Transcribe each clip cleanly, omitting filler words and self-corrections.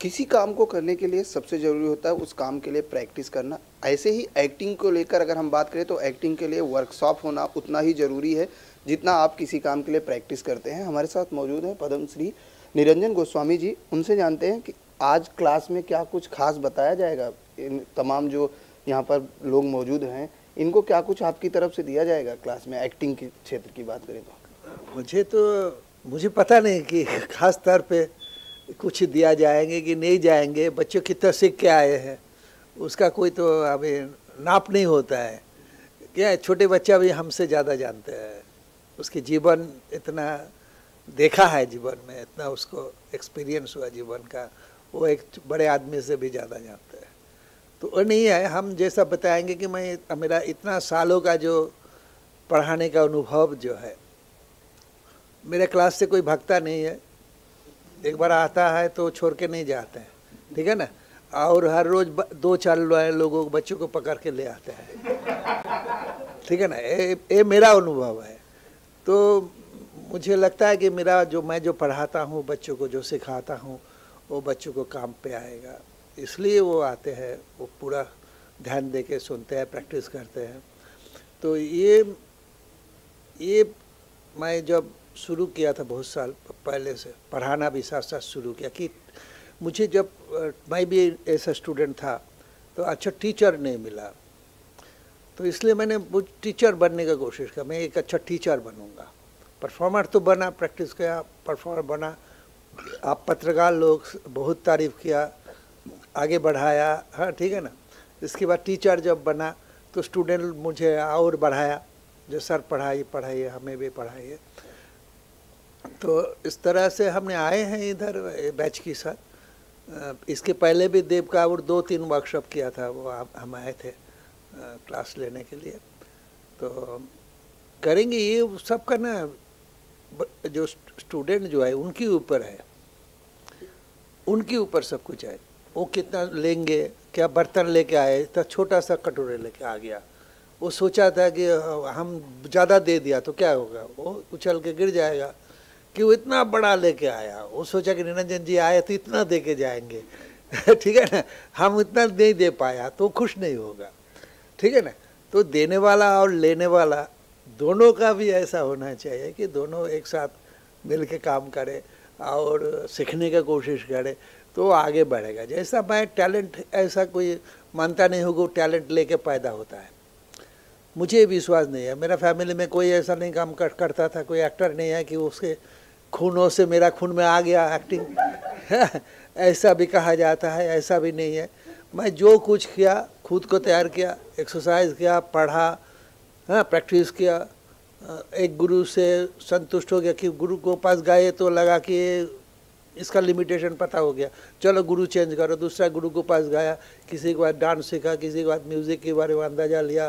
किसी काम को करने के लिए सबसे ज़रूरी होता है उस काम के लिए प्रैक्टिस करना। ऐसे ही एक्टिंग को लेकर अगर हम बात करें तो एक्टिंग के लिए वर्कशॉप होना उतना ही ज़रूरी है जितना आप किसी काम के लिए प्रैक्टिस करते हैं। हमारे साथ मौजूद हैं पद्मश्री निरंजन गोस्वामी जी। उनसे जानते हैं कि आज क्लास में क्या कुछ खास बताया जाएगा। इन तमाम जो यहाँ पर लोग मौजूद हैं इनको क्या कुछ आपकी तरफ से दिया जाएगा क्लास में, एक्टिंग के क्षेत्र की बात करें तो? मुझे पता नहीं कि खास तौर पे कुछ दिया जाएंगे कि नहीं जाएंगे। बच्चों कितना सीख के आए हैं उसका कोई तो अभी नाप नहीं होता है। क्या छोटे बच्चा भी हमसे ज़्यादा जानते हैं, उसके जीवन इतना देखा है, जीवन में इतना उसको एक्सपीरियंस हुआ जीवन का, वो एक बड़े आदमी से भी ज़्यादा जानते हैं। तो वो नहीं है, हम जैसा बताएंगे कि मेरा इतना सालों का जो पढ़ाने का अनुभव जो है, मेरे क्लास से कोई भागता नहीं है। एक बार आता है तो छोड़ के नहीं जाते हैं, ठीक है ना। और हर रोज़ 2-4 लोगों बच्चों को पकड़ के ले आते हैं, ठीक है ना। ये मेरा अनुभव है। तो मुझे लगता है कि मैं जो पढ़ाता हूँ, बच्चों को जो सिखाता हूँ, वो बच्चों को काम पे आएगा, इसलिए वो आते हैं, वो पूरा ध्यान दे के सुनते हैं, प्रैक्टिस करते हैं। तो ये मैं जब शुरू किया था बहुत साल पहले से, पढ़ाना भी साथ साथ शुरू किया कि मुझे जब मैं भी ऐसा स्टूडेंट था तो अच्छा टीचर नहीं मिला, तो इसलिए मैंने टीचर बनने का कोशिश किया। मैं एक अच्छा टीचर बनूंगा। परफॉर्मर तो बना, प्रैक्टिस किया, परफॉर्मर बना। आप पत्रकार लोग बहुत तारीफ़ किया, आगे बढ़ाया, हाँ ठीक है ना। इसके बाद टीचर जब बना तो स्टूडेंट मुझे और बढ़ाया, जो सर पढ़ाइए हमें भी पढ़ाइए। तो इस तरह से हमने आए हैं इधर बैच के साथ। इसके पहले भी देव का और 2-3 वर्कशॉप किया था, वो हम आए थे क्लास लेने के लिए। तो करेंगे ये सब का ना, जो स्टूडेंट जो है उनके ऊपर है, उनके ऊपर सब कुछ है। वो कितना लेंगे, क्या बर्तन लेके आए, इतना छोटा सा कटोरे लेके आ गया। वो सोचा था कि हम ज़्यादा दे दिया तो क्या होगा, वो उछल के गिर जाएगा। कि वो इतना बड़ा लेके आया, वो सोचा कि निरंजन जी आए तो इतना दे के जाएंगे ठीक है ना। हम इतना नहीं दे पाया तो खुश नहीं होगा, ठीक है ना। तो देने वाला और लेने वाला दोनों का भी ऐसा होना चाहिए कि दोनों एक साथ मिल के काम करें और सीखने की कोशिश करें, तो आगे बढ़ेगा। जैसा मैं टैलेंट, ऐसा कोई मानता नहीं होगा टैलेंट लेके पैदा होता है, मुझे विश्वास नहीं है। मेरा फैमिली में कोई ऐसा नहीं काम करता था, कोई एक्टर नहीं है कि उसके खूनों से मेरा खून में आ गया एक्टिंग ऐसा भी कहा जाता है, ऐसा भी नहीं है। मैं जो कुछ किया, खुद को तैयार किया, एक्सरसाइज किया, पढ़ा, हाँ प्रैक्टिस किया। एक गुरु से संतुष्ट हो गया कि गुरु को पास गए तो लगा कि इसका लिमिटेशन पता हो गया, चलो गुरु चेंज करो। दूसरा गुरु को पास गया, किसी के बाद डांस सीखा, किसी के बाद म्यूज़िक के बारे में अंदाज़ा लिया।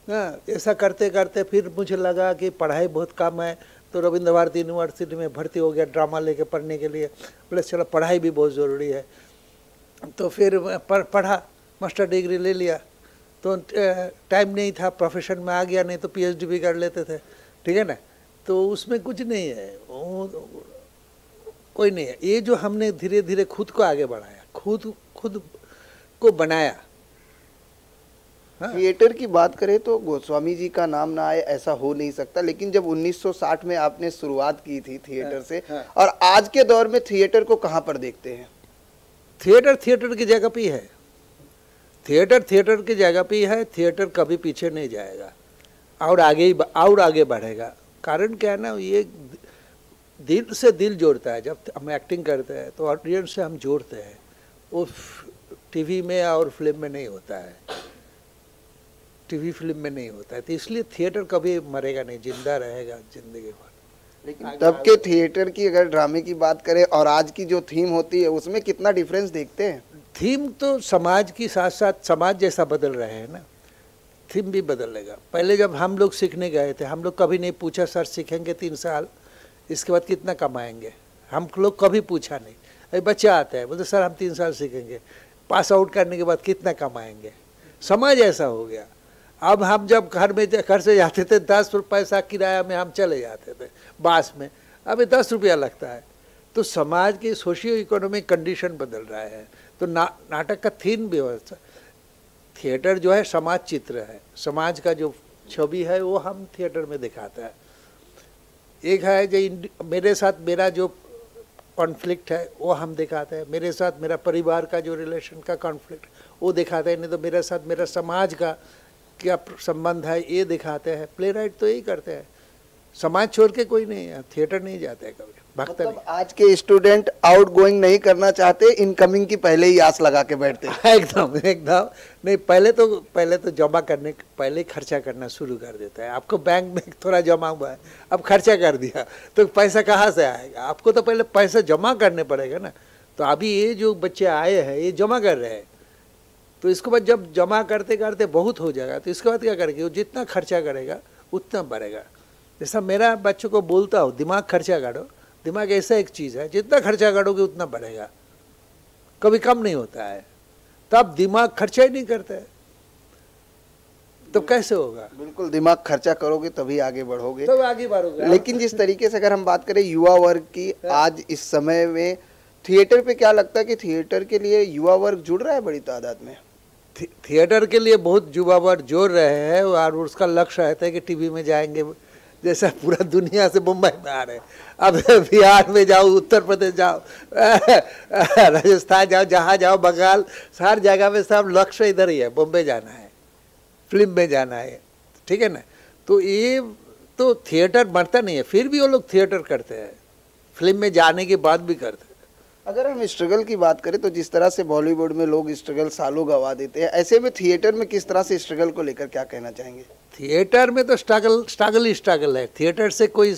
हाँ, ऐसा करते करते फिर मुझे लगा कि पढ़ाई बहुत कम है, तो रविंद्र भारती यूनिवर्सिटी में भर्ती हो गया ड्रामा लेके पढ़ने के लिए। बोले चलो पढ़ाई भी बहुत ज़रूरी है, तो फिर पढ़ा, मास्टर डिग्री ले लिया। तो टाइम नहीं था, प्रोफेशन में आ गया, नहीं तो PhD भी कर लेते थे, ठीक है ना। तो उसमें कुछ नहीं है, कोई नहीं है। ये जो हमने धीरे धीरे खुद को आगे बढ़ाया, खुद को बनाया। हाँ? थिएटर की बात करें तो गोस्वामी जी का नाम ना आए ऐसा हो नहीं सकता, लेकिन जब 1960 में आपने शुरुआत की थी थिएटर से, और आज के दौर में थिएटर को कहाँ पर देखते हैं? थिएटर की जगह पे है। थिएटर की जगह पे है। थिएटर कभी पीछे नहीं जाएगा और आगे बढ़ेगा। कारण क्या है ना, ये दिल से दिल जोड़ता है। जब हम एक्टिंग करते हैं तो ऑडियंस से हम जोड़ते हैं, वो टीवी में और फिल्म में नहीं होता है, टीवी फिल्म में नहीं होता है। तो इसलिए थिएटर कभी मरेगा नहीं, जिंदा रहेगा जिंदगी भर। लेकिन तब के थिएटर की अगर ड्रामे की बात करें और आज की जो थीम होती है उसमें कितना डिफरेंस देखते हैं? थीम तो समाज की साथ साथ समाज जैसा बदल रहे हैं ना, थीम भी बदलेगा। पहले जब हम लोग सीखने गए थे, हम लोग कभी नहीं पूछा सर सीखेंगे 3 साल, इसके बाद कितना कमाएंगे, हम लोग कभी पूछा नहीं। अभी बच्चा आता है, बोलते सर हम 3 साल सीखेंगे, पास आउट करने के बाद कितना कमाएंगे। समाज ऐसा हो गया। अब हम जब घर से जाते थे 10 पैसा किराया में हम चले जाते थे, बस में अभी 10 रुपया लगता है, तो समाज की सोशियो इकोनॉमिक कंडीशन बदल रहा है। तो नाटक का थीम भी हो, थिएटर जो है समाज चित्र है, समाज का जो छवि है वो हम थिएटर में दिखाता है। एक है जो मेरे साथ मेरा जो कॉन्फ्लिक्ट है वो हम दिखाते हैं, मेरे साथ मेरा परिवार का जो रिलेशन का कॉन्फ्लिक्ट वो दिखाते हैं, नहीं तो मेरे साथ मेरा समाज का क्या संबंध है ये दिखाते हैं। प्ले राइट तो यही करते हैं, समाज छोड़ के कोई नहीं है, थिएटर नहीं जाते हैं कभी, भागता मतलब आज के स्टूडेंट आउट गोइंग नहीं करना चाहते, इनकमिंग की पहले ही आस लगा के बैठते हैं। एकदम एकदम नहीं, पहले तो जमा करने पहले ही खर्चा करना शुरू कर देता है। आपको बैंक में थोड़ा जमा हुआ है, अब खर्चा कर दिया तो पैसा कहाँ से आएगा? आपको तो पहले पैसा जमा करने पड़ेगा ना। तो अभी ये जो बच्चे आए हैं ये जमा कर रहे हैं, तो इसके बाद जब जमा करते करते बहुत हो जाएगा तो इसके बाद क्या करेंगे? वो जितना खर्चा करेगा उतना बढ़ेगा। जैसा मेरा बच्चों को बोलता हूँ, दिमाग खर्चा करो। दिमाग ऐसा एक चीज़ है, जितना खर्चा करोगे उतना बढ़ेगा, कभी कम नहीं होता है। तब दिमाग खर्चा ही नहीं करता है तो कैसे होगा? बिल्कुल, दिमाग खर्चा करोगे तभी आगे बढ़ोगे, तो आगे बढ़ोगे। लेकिन जिस तरीके से अगर हम बात करें युवा वर्ग की आज इस समय में, थिएटर पे क्या लगता है कि थिएटर के लिए युवा वर्ग जुड़ रहा है बड़ी तादाद में? थिएटर के लिए बहुत युवा वर्ग जोड़ रहे हैं और उसका लक्ष्य रहता है कि टीवी में जाएंगे, जैसा पूरा दुनिया से मुंबई में आ रहे हैं। अब बिहार में जाओ, उत्तर प्रदेश जाओ, राजस्थान जाओ, जहाँ जाओ, बंगाल, हर जगह में सब लक्ष्य इधर ही है, बॉम्बे जाना है, फिल्म में जाना है, ठीक है ना। तो ये तो थिएटर मरता नहीं है, फिर भी वो लोग थिएटर करते हैं, फिल्म में जाने के बाद भी करते हैं। अगर हम स्ट्रगल की बात करें तो जिस तरह से बॉलीवुड में लोग स्ट्रगल सालों गवा देते हैं, ऐसे में थिएटर में किस तरह से स्ट्रगल को लेकर क्या कहना चाहेंगे? थिएटर में तो स्ट्रगल है। थिएटर से कोई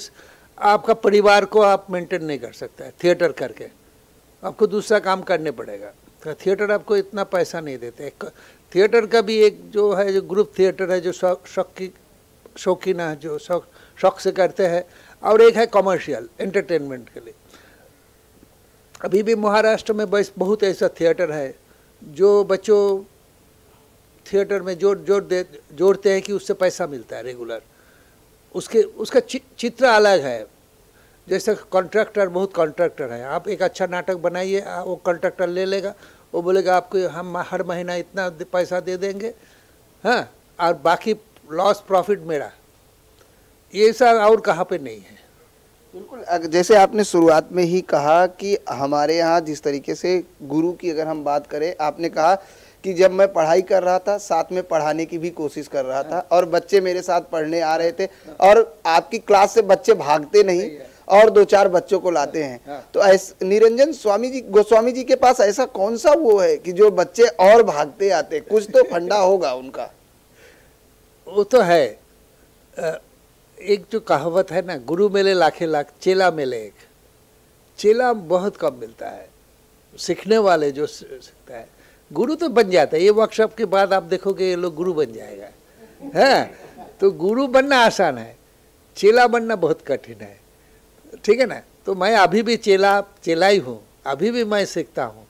आपका परिवार को आप मेंटेन नहीं कर सकता है थिएटर करके, आपको दूसरा काम करने पड़ेगा। तो थिएटर आपको इतना पैसा नहीं देते। थिएटर का भी एक जो है, जो ग्रुप थिएटर है, जो शौकीन है, जो शौक से करते हैं, और एक है कमर्शियल एंटरटेनमेंट के लिए। अभी भी महाराष्ट्र में बहुत ऐसा थिएटर है जो बच्चों थिएटर में जोड़ते हैं कि उससे पैसा मिलता है रेगुलर। उसका चित्र अलग है। जैसे कॉन्ट्रैक्टर, बहुत कॉन्ट्रैक्टर है, आप एक अच्छा नाटक बनाइए, वो कॉन्ट्रैक्टर ले लेगा, वो बोलेगा आपको हम हर महीना इतना पैसा दे देंगे, हाँ, और बाकी लॉस प्रॉफिट मेरा। ये सब और कहाँ पे नहीं है। बिल्कुल, जैसे आपने शुरुआत में ही कहा कि हमारे यहाँ जिस तरीके से गुरु की अगर हम बात करें, आपने कहा कि जब मैं पढ़ाई कर रहा था साथ में पढ़ाने की भी कोशिश कर रहा था और बच्चे मेरे साथ पढ़ने आ रहे थे, और आपकी क्लास से बच्चे भागते नहीं और 2-4 बच्चों को लाते हैं। तो ऐसे निरंजन गोस्वामी जी के पास ऐसा कौन सा वो है कि जो बच्चे और भागते आते? कुछ तो फंडा होगा उनका। वो तो है, एक जो कहावत है ना, गुरु मिले लाखे लाख, चेला मिले एक। चेला बहुत कम मिलता है, सीखने वाले जो सीखता है। गुरु तो बन जाता है, ये वर्कशॉप के बाद आप देखोगे ये लोग गुरु बन जाएगा, है। तो गुरु बनना आसान है, चेला बनना बहुत कठिन है, ठीक है ना। तो मैं अभी भी चेला ही हूँ, अभी भी मैं सीखता हूँ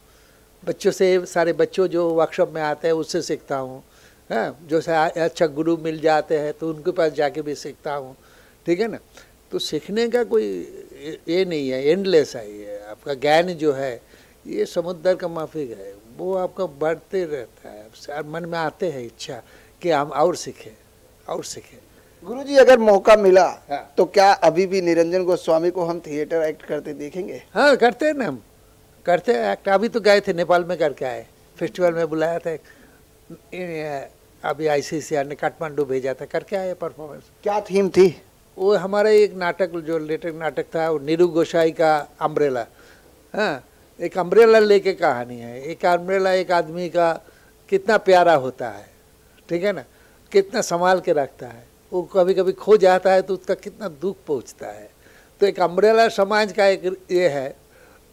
बच्चों से। सारे बच्चों जो वर्कशॉप में आते हैं उससे सीखता हूँ, हाँ। जो अच्छा गुरु मिल जाते हैं तो उनके पास जाके भी सीखता हूँ, ठीक है ना। तो सीखने का कोई ये नहीं है, एंडलेस है ये। आपका ज्ञान जो है ये समुद्र का माफिक है, वो आपका बढ़ते रहता है। मन में आते हैं इच्छा कि हम और सीखें और सीखें। गुरुजी, अगर मौका मिला तो क्या अभी भी निरंजन गोस्वामी को हम थिएटर एक्ट करते देखेंगे? हाँ, करते हैं ना, हम करते हैं एक्ट। अभी तो गए थे, नेपाल में करके आए, फेस्टिवल में बुलाया था। अभी ICCR ने काठमांडू भेजा था, करके आए परफॉर्मेंस। क्या थीम थी? वो हमारा एक नाटक, जो लेटेस्ट नाटक था, वो नीरू गोसाई का अम्ब्रेला। हाँ, एक अम्ब्रेला लेके कहानी है। एक अम्ब्रेला एक आदमी का कितना प्यारा होता है, ठीक है ना, कितना संभाल के रखता है। वो कभी कभी खो जाता है तो उसका कितना दुख पहुंचता है। तो एक अम्ब्रेला समाज का एक ये है,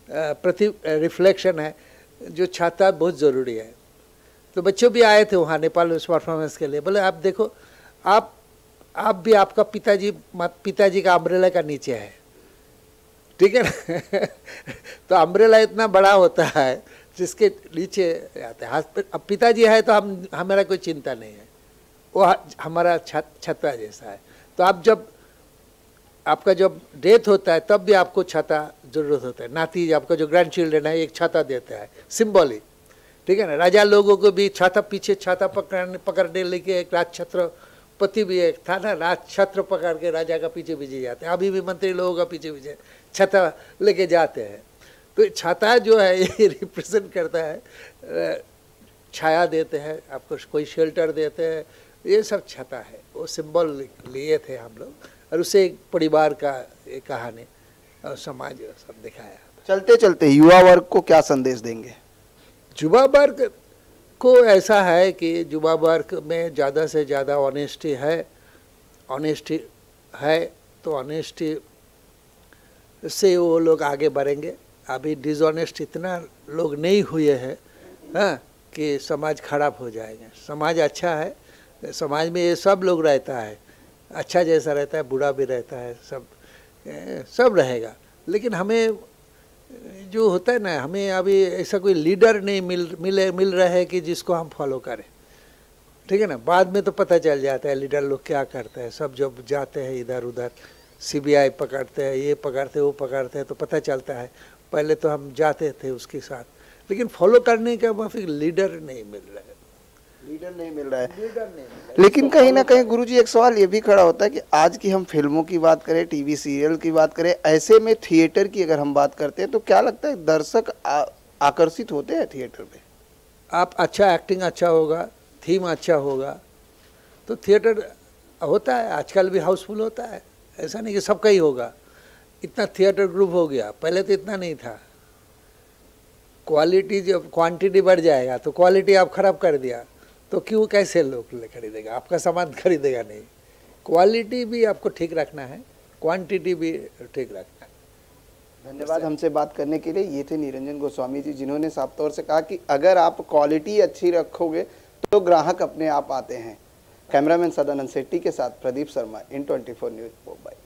रिफ्लेक्शन है, जो छाता बहुत ज़रूरी है। तो बच्चों भी आए थे वहाँ नेपाल में परफॉर्मेंस के लिए। बोले आप देखो, आप भी आपका पिताजी का अम्ब्रेला का नीचे है, ठीक है ना। तो अम्ब्रेला इतना बड़ा होता है जिसके नीचे आते हैं। अब पिताजी है तो हमारा कोई चिंता नहीं है, वो हमारा छतरा जैसा है। तो आप जब आपका जब डेथ होता है तब भी आपको छाता जरूरत होता है। नाती आपका जो ग्रैंड चिल्ड्रन है एक छाता देता है, सिंबॉलिक, ठीक है ना। राजा लोगों को भी छाता, पीछे छाता पकड़ने लेके एक राज छत्रपति भी एक था ना, राज छत्र पकड़ के राजा का पीछे पीछे जाते हैं। अभी भी मंत्री लोगों का पीछे पीछे छाता लेके जाते हैं। तो छाता जो है ये रिप्रेजेंट करता है, छाया देते हैं आपको, कोई शेल्टर देते हैं, ये सब छाता है। वो सिंबल लिए थे हम लोग, और उससे एक परिवार का एक कहानी और समाज सब दिखाया। चलते चलते युवा वर्ग को क्या संदेश देंगे? युवा वर्ग को ऐसा है कि युवा वर्ग में ज़्यादा से ज़्यादा ऑनेस्टी है तो ऑनेस्टी से वो लोग आगे बढ़ेंगे। अभी डिसऑनेस्ट इतना लोग नहीं हुए हैं, हाँ, कि समाज खराब हो जाएगा। समाज अच्छा है, समाज में ये सब लोग रहता है, अच्छा जैसा रहता है, बुरा भी रहता है, सब रहेगा। लेकिन हमें जो होता है ना, हमें अभी ऐसा कोई लीडर नहीं मिल रहा है कि जिसको हम फॉलो करें, ठीक है ना। बाद में तो पता चल जाता है लीडर लोग क्या करते हैं। सब जब जाते हैं इधर उधर, सीबीआई पकड़ते हैं, ये पकड़ते वो पकड़ते हैं, तो पता चलता है। पहले तो हम जाते थे उसके साथ, लेकिन फॉलो करने का फिर लीडर नहीं मिल रहा है। लेकिन कहीं ना कहीं गुरुजी एक सवाल ये भी खड़ा होता है कि आज की हम फिल्मों की बात करें, टीवी सीरियल की बात करें, ऐसे में थिएटर की अगर हम बात करते हैं तो क्या लगता है दर्शक आकर्षित होते हैं थिएटर में? आप अच्छा एक्टिंग अच्छा होगा, थीम अच्छा होगा तो थिएटर होता है। आजकल भी हाउसफुल होता है, ऐसा नहीं कि सबका ही होगा। इतना थिएटर ग्रुप हो गया, पहले तो इतना नहीं था। क्वालिटी जब क्वांटिटी बढ़ जाएगा तो क्वालिटी आप खराब कर दिया तो क्यों, कैसे लोग खरीदेगा? आपका सामान खरीदेगा नहीं। क्वालिटी भी आपको ठीक रखना है, क्वांटिटी भी ठीक रखना है। धन्यवाद हमसे बात करने के लिए। ये थे निरंजन गोस्वामी जी, जिन्होंने साफ तौर से कहा कि अगर आप क्वालिटी अच्छी रखोगे तो ग्राहक अपने आप आते हैं। कैमरामैन सदानंद सेट्टी के साथ प्रदीप शर्मा, N24 न्यूज़ मुंबई।